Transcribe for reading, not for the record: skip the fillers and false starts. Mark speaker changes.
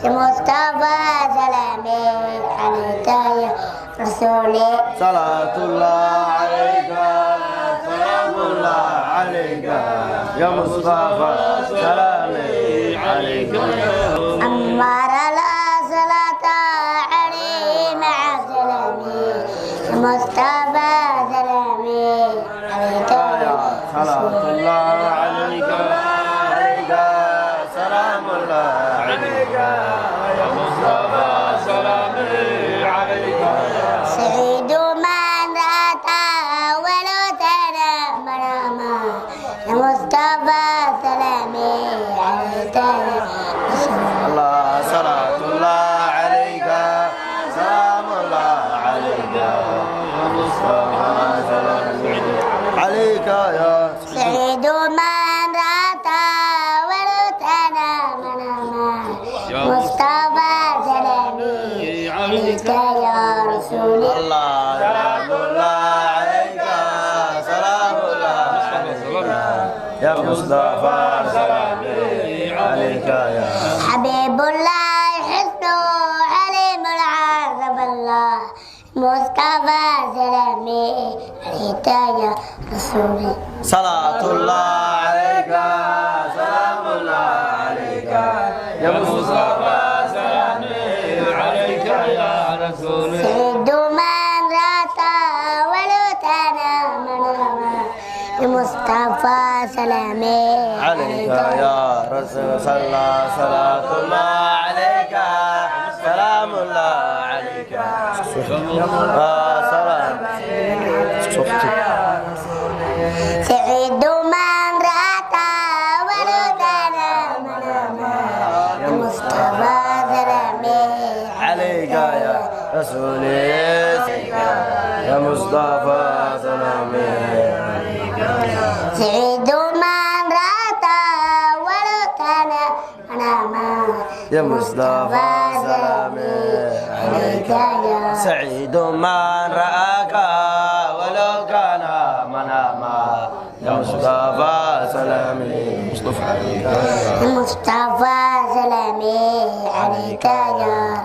Speaker 1: مصطفى سلامي عليك يا رسولي
Speaker 2: صلاة الله عليك سلام الله عليك يا مصطفى سلامي عليك
Speaker 1: أمر لا صلاة عليه مع سلامي مصطفى سلامي عليك يا
Speaker 2: صلاة الله عليك سلام الله عليك يا مصطفى سلامي عليك
Speaker 1: سعيد من رأى ولو ترى مناما يا مصطفى سلامي عليك يا
Speaker 2: الله صلاة الله عليك سلام الله عليك يا مصطفى سلامي عليك يا
Speaker 1: سعيد من رأى ولو ترى مناما مصطفى سلامي عليك يا رسول
Speaker 2: الله سلام الله عليك سلام الله عليك يا مصطفى سلامي عليك يا
Speaker 1: حبيب الله حسنه عليم العذب الله مصطفى سلامي عليك يا رسولي
Speaker 2: صلاة الله عليك سلام الله عليك يا مصطفى سلامي عليك يا رسولي
Speaker 1: سيد من رأى ولو ترى مناما مصطفى سلامي
Speaker 2: عليك يا رسول الله صلاة الله عليك سلام الله عليك سلام
Speaker 1: سعيد من رأى ولو ترى مناما مصطفى سلامي
Speaker 2: عليك يا رسولي يا مصطفى سلامي
Speaker 1: سعيد من رأى ولو ترى مناما
Speaker 2: يا مصطفى سلامي عليك سعيد من رآك ولو كان مناما يا مصطفى سلامي مصطفى عليك
Speaker 1: مصطفى سلامي عليك يا